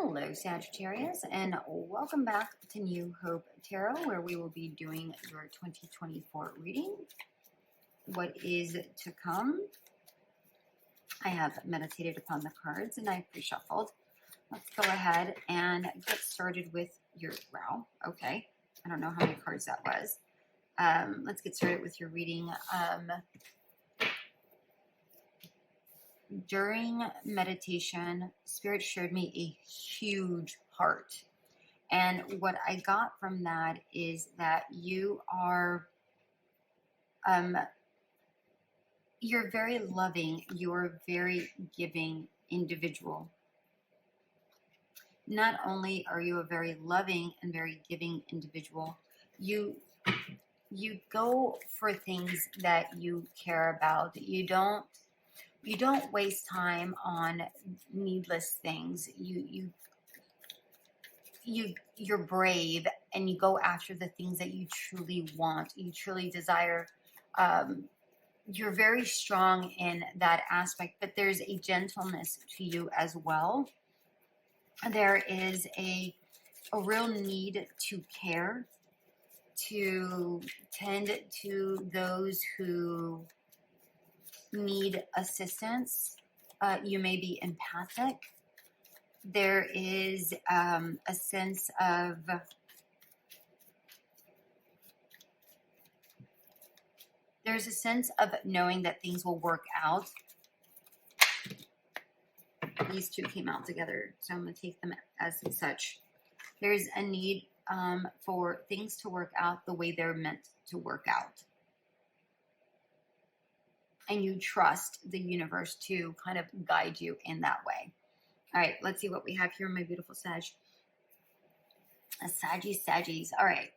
Hello, Sagittarius, and welcome back to New Hope Tarot, where we will be doing your 2024 reading. What is to come? I have meditated upon the cards and I pre-shuffled. Let's go ahead and get started with your, wow, okay. I don't know how many cards that was. Let's get started with your reading. During meditation, Spirit showed me a huge heart. And what I got from that is that you are, you're very loving, you're a very giving individual. Not only are you a very loving and very giving individual, you go for things that you care about. You don't waste time on needless things. You're brave and you go after the things that you truly want, you truly desire. You're very strong in that aspect, but there's a gentleness to you as well. There is a real need to care, to tend to those who need assistance. You may be empathic. There is a sense of knowing that things will work out. These two came out together, so I'm going to take them as such. There's a need for things to work out the way they're meant to work out. And you trust the universe to kind of guide you in that way. All right, let's see what we have here, my beautiful Sag. A Saggies. All right.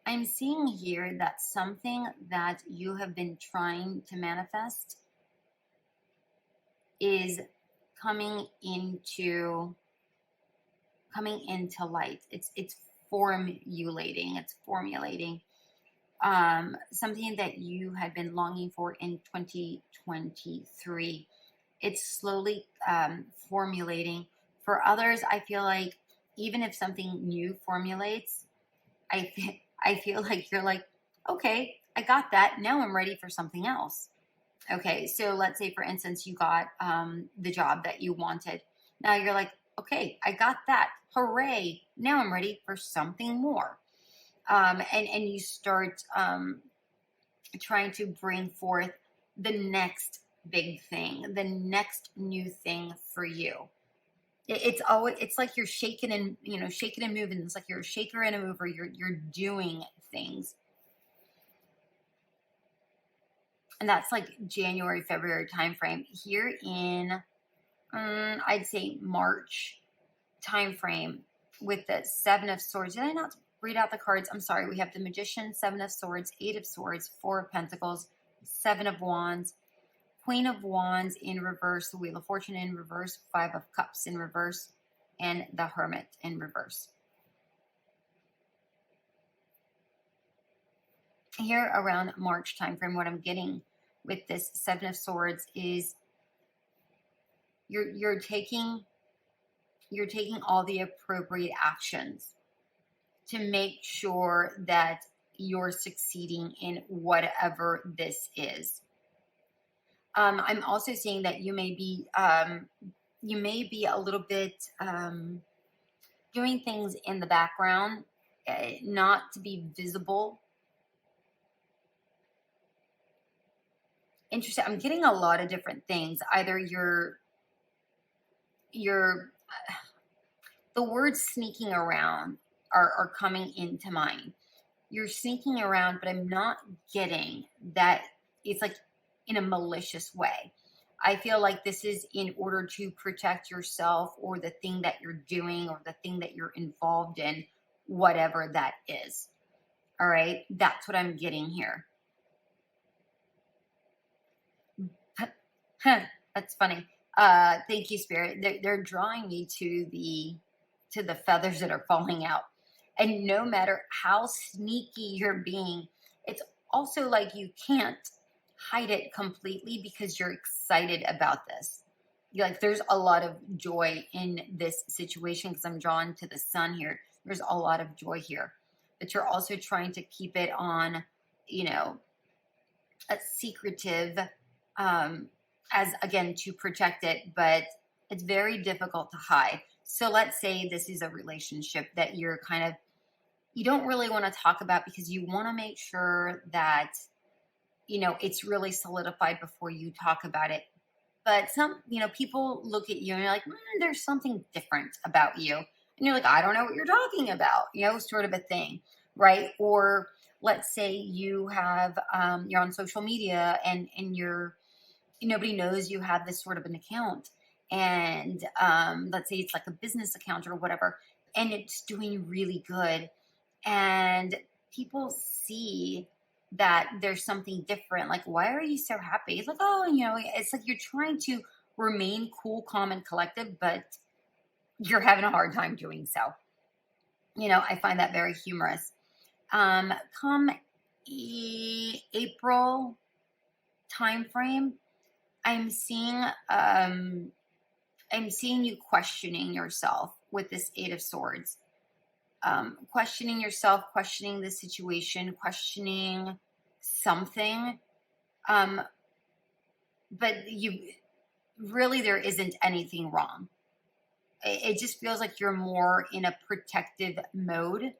I'm seeing here that something that you have been trying to manifest is coming into light. It's formulating. Something that you had been longing for in 2023. It's slowly formulating. For others, I feel like even if something new formulates, I feel like you're like, okay, I got that. Now I'm ready for something else. Okay, so let's say, for instance, you got the job that you wanted. Now you're like, okay, I got that. Hooray. Now I'm ready for something more. And you start trying to bring forth the next big thing, the next new thing for you. It's like you're shaking and moving. It's like you're a shaker and a mover. You're doing things. And that's like January, February timeframe. Here in, I'd say March timeframe with the Seven of Swords. Did I not read out the cards? I'm sorry. We have the Magician, Seven of Swords, Eight of Swords, Four of Pentacles, Seven of Wands, Queen of Wands in reverse, the Wheel of Fortune in reverse, Five of Cups in reverse, and the Hermit in reverse. Here around March timeframe, what I'm getting with this Seven of Swords is you're taking all the appropriate actions to make sure that you're succeeding in whatever this is. I'm also seeing that you may be a little bit doing things in the background, not to be visible. Interesting. I'm getting a lot of different things. Either the words sneaking around are coming into mind. You're sneaking around, but I'm not getting that it's like in a malicious way. I feel like this is in order to protect yourself or the thing that you're doing or the thing that you're involved in, whatever that is. All right. That's what I'm getting here. That's funny. Thank you, Spirit. They're drawing me to the feathers that are falling out. And no matter how sneaky you're being, it's also like you can't hide it completely because you're excited about this. You're like, there's a lot of joy in this situation because I'm drawn to the sun here. There's a lot of joy here. But you're also trying to keep it on, you know, a secretive, as again, to protect it, but it's very difficult to hide. So let's say this is a relationship that you're kind of, you don't really want to talk about because you want to make sure that, you know, it's really solidified before you talk about it. But some, you know, people look at you and you're like, there's something different about you. And you're like, I don't know what you're talking about, you know, sort of a thing, right? Or let's say you have, you're on social media and you're, nobody knows you have this sort of an account. And let's say it's like a business account or whatever, and it's doing really good. And people see that there's something different. Like, why are you so happy? It's like, oh, you know, it's like you're trying to remain cool, calm, and collective, but you're having a hard time doing so. You know, I find that very humorous. Come April timeframe, I'm seeing you questioning yourself with this Eight of Swords. Questioning yourself, questioning the situation, questioning something. But you really, there isn't anything wrong. It just feels like you're more in a protective mode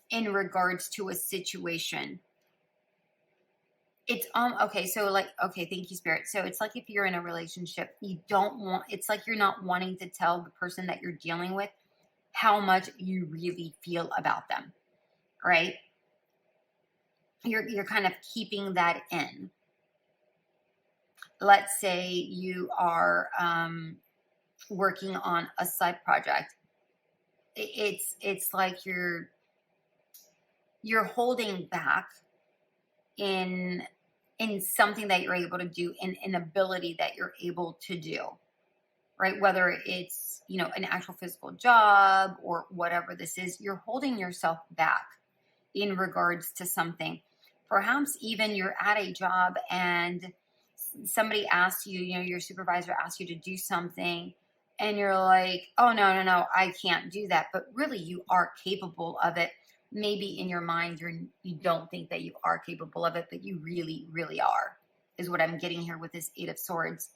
in regards to a situation. It's okay, so like, okay, thank you, Spirit. So it's like if you're in a relationship, you don't want, it's like you're not wanting to tell the person that you're dealing with how much you really feel about them, right? You're kind of keeping that in. Let's say you are working on a side project. It's like you're holding back in something that you're able to do, in an ability that you're able to do, right? Whether it's, you know, an actual physical job or whatever this is, you're holding yourself back in regards to something. Perhaps even you're at a job and somebody asks you, you know, your supervisor asks you to do something and you're like, oh, no, I can't do that. But really you are capable of it. Maybe in your mind, you don't think that you are capable of it, but you really, really are, is what I'm getting here with this Eight of Swords.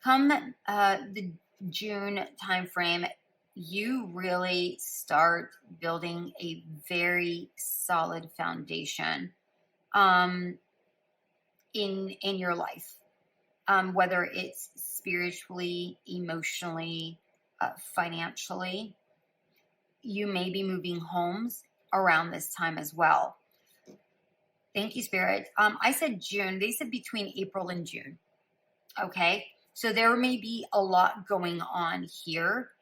Come the June timeframe, you really start building a very solid foundation in your life, whether it's spiritually, emotionally, financially. You may be moving homes around this time as well. Thank you, Spirit. I said June. They said between April and June. Okay. So there may be a lot going on here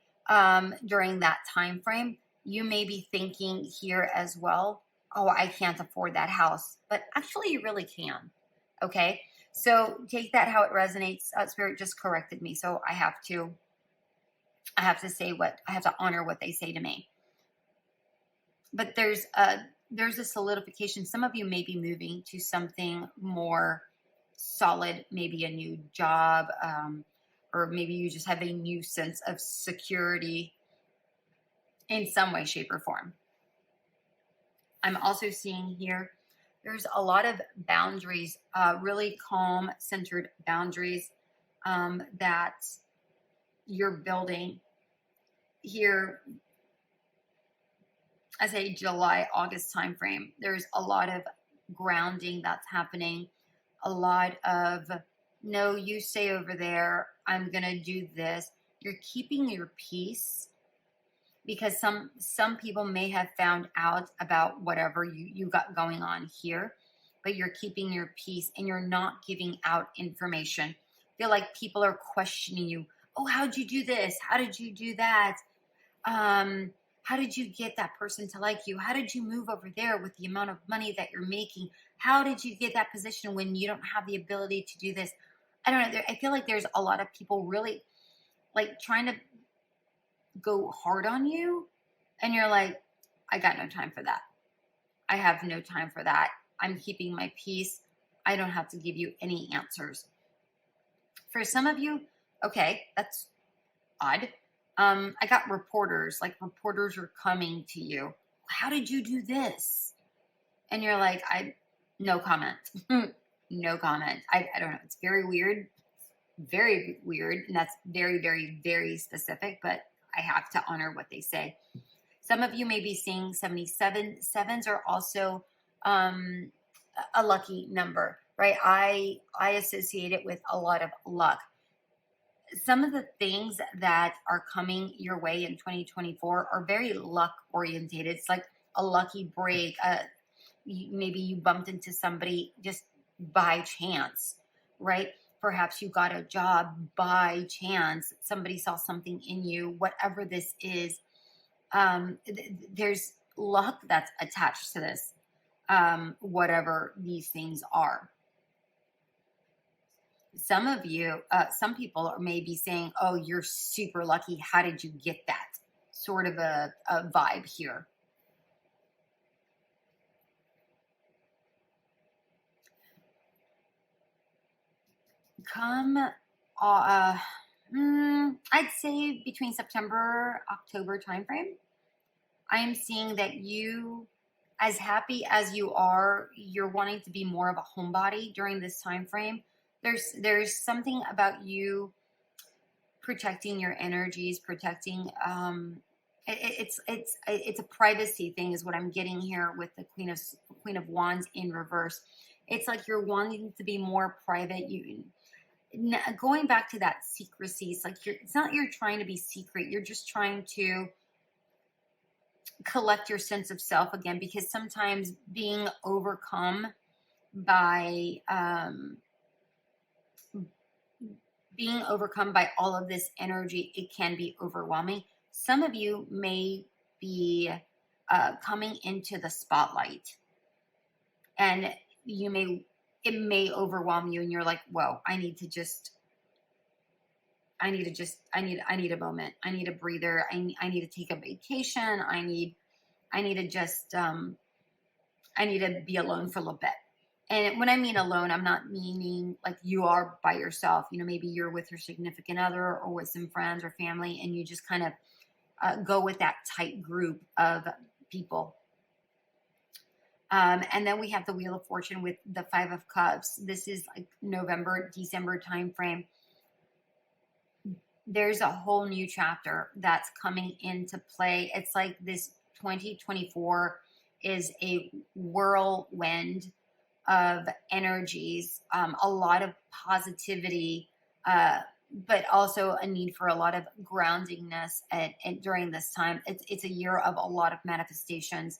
during that time frame. You may be thinking here as well, oh, I can't afford that house. But actually, you really can. Okay. So take that how it resonates. Spirit just corrected me. So I have to honor what they say to me. But there's a solidification. Some of you may be moving to something more solid, maybe a new job, or maybe you just have a new sense of security in some way, shape, or form. I'm also seeing here, there's a lot of boundaries, really calm, centered boundaries that you're building here. I say July, August timeframe. There's a lot of grounding that's happening. A lot of, no, you stay over there. I'm going to do this. You're keeping your peace because some people may have found out about whatever you got going on here, but you're keeping your peace and you're not giving out information. I feel like people are questioning you. Oh, how'd you do this? How did you do that? How did you get that person to like you? How did you move over there with the amount of money that you're making? How did you get that position when you don't have the ability to do this? I don't know. I feel like there's a lot of people really like trying to go hard on you. And you're like, I got no time for that. I have no time for that. I'm keeping my peace. I don't have to give you any answers. For some of you, okay, that's odd. I got reporters, like reporters are coming to you. How did you do this? And you're like, no comment. No comment. I don't know. It's very weird. Very weird. And that's very, very, very specific, but I have to honor what they say. Some of you may be seeing 77. Sevens are also a lucky number, right? I associate it with a lot of luck. Some of the things that are coming your way in 2024 are very luck orientated. It's like a lucky break. Maybe you bumped into somebody just by chance, right? Perhaps you got a job by chance. Somebody saw something in you, whatever this is. There's luck that's attached to this, whatever these things are. Some of you, some people may be saying, oh, you're super lucky. How did you get that? Sort of a vibe here. Come, I'd say between September, October timeframe, I am seeing that you, as happy as you are, you're wanting to be more of a homebody during this time frame. There's something about you protecting your energies, protecting. It's a privacy thing, is what I'm getting here with the Queen of Wands in reverse. It's like you're wanting to be more private. Going back to that secrecy. It's like it's not you're trying to be secret. You're just trying to collect your sense of self again, because sometimes being overcome by all of this energy, it can be overwhelming. Some of you may be coming into the spotlight, and it may overwhelm you, and you're like, whoa, I need a moment. I need a breather. I need to take a vacation. I need to be alone for a little bit. And when I mean alone, I'm not meaning like you are by yourself. Maybe you're with your significant other or with some friends or family, and you just kind of go with that tight group of people. And then we have the Wheel of Fortune with the Five of Cups. This is like November, December timeframe. There's a whole new chapter that's coming into play. It's like this 2024 is a whirlwind of energies, a lot of positivity, but also a need for a lot of groundingness during this time. It's a year of a lot of manifestations,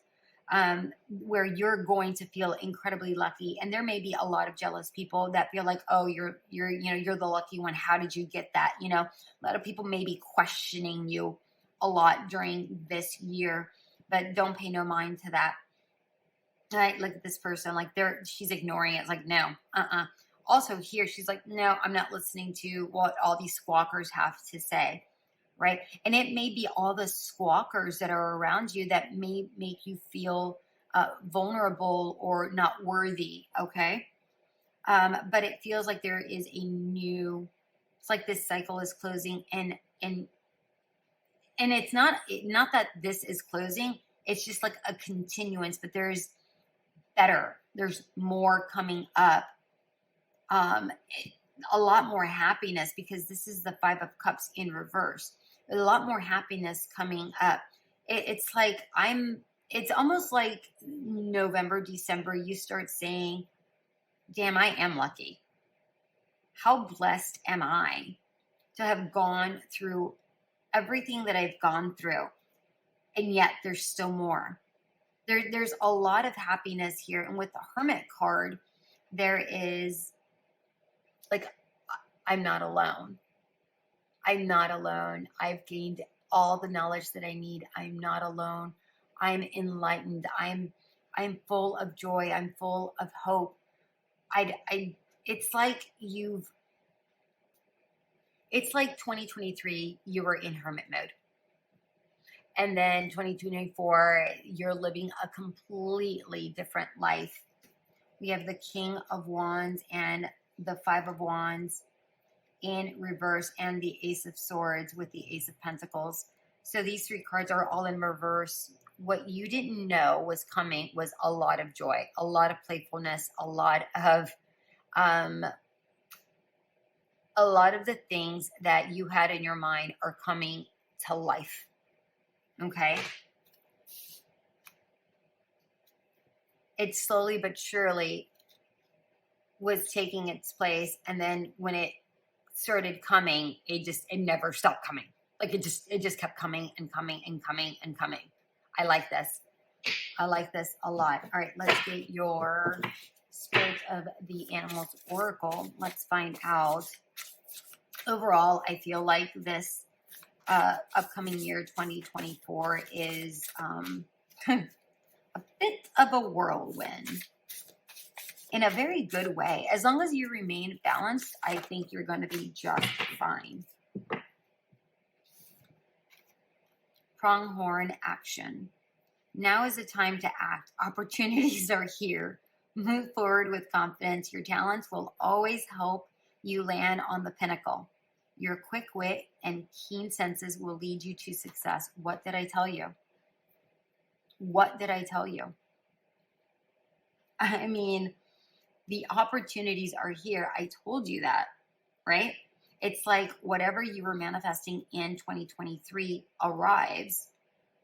where you're going to feel incredibly lucky. And there may be a lot of jealous people that feel like, oh, you're the lucky one. How did you get that? A lot of people may be questioning you a lot during this year, but don't pay no mind to that. I look at this person, like she's ignoring it. It's like, no, Also here, she's like, no, I'm not listening to what all these squawkers have to say, right? And it may be all the squawkers that are around you that may make you feel vulnerable or not worthy, okay? But it feels like there is it's like this cycle is closing, and it's not that this is closing. It's just like a continuance, but there's more coming up. A lot more happiness, because this is the Five of Cups in reverse. There's a lot more happiness coming up. It's almost like November, December, you start saying, damn, I am lucky. How blessed am I to have gone through everything that I've gone through? And yet there's still more. There's a lot of happiness here. And with the Hermit card, there is like, I'm not alone. I'm not alone. I've gained all the knowledge that I need. I'm not alone. I'm enlightened. I'm full of joy. I'm full of hope. It's like 2023, you were in hermit mode. And then 2024, you're living a completely different life. We have the King of Wands and the Five of Wands in reverse, and the Ace of Swords with the Ace of Pentacles. So these three cards are all in reverse. What you didn't know was coming was a lot of joy, a lot of playfulness, a lot of the things that you had in your mind are coming to life. Okay? It slowly but surely was taking its place, and then when it started coming, it never stopped coming. Like it just kept coming and coming and coming and coming. I like this. I like this a lot. All right, let's get your Spirit of the Animals Oracle. Let's find out. Overall, I feel like this upcoming year, 2024, is a bit of a whirlwind in a very good way. As long as you remain balanced, I think you're going to be just fine. Pronghorn action. Now is the time to act. Opportunities are here. Move forward with confidence. Your talents will always help you land on the pinnacle. Your quick wit and keen senses will lead you to success. What did I tell you? What did I tell you? I mean, the opportunities are here. I told you that, right? It's like whatever you were manifesting in 2023 arrives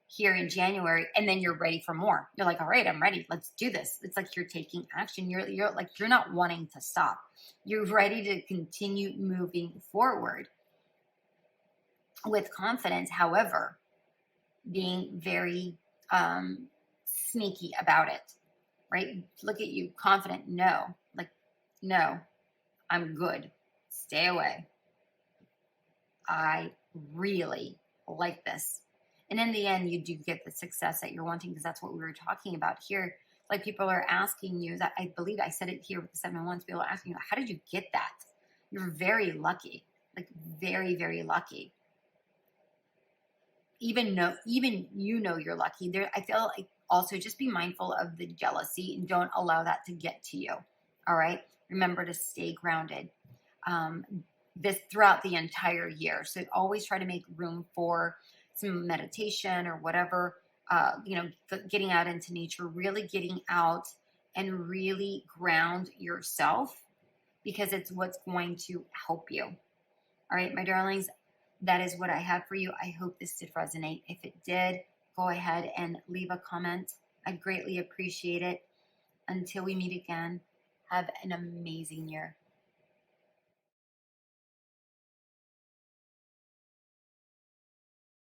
here in January, and then you're ready for more. You're like, all right, I'm ready. Let's do this. It's like you're taking action. You're like, you're not wanting to stop. You're ready to continue moving forward with confidence. However, being very sneaky about it, right? Look at you, confident. No, like, no, I'm good. Stay away. I really like this. And in the end, you do get the success that you're wanting, because that's what we were talking about here. Like, people are asking you that. I believe I said it here with the 7 of Wands. People are asking you, how did you get that? You're very lucky, like very, very lucky. Even you know you're lucky. There, I feel like also just be mindful of the jealousy and don't allow that to get to you. All right. Remember to stay grounded. This throughout the entire year. So always try to make room for some meditation or whatever, getting out into nature, really getting out and really ground yourself, because it's what's going to help you. All right, my darlings, that is what I have for you. I hope this did resonate. If it did, go ahead and leave a comment. I'd greatly appreciate it. Until we meet again, have an amazing year.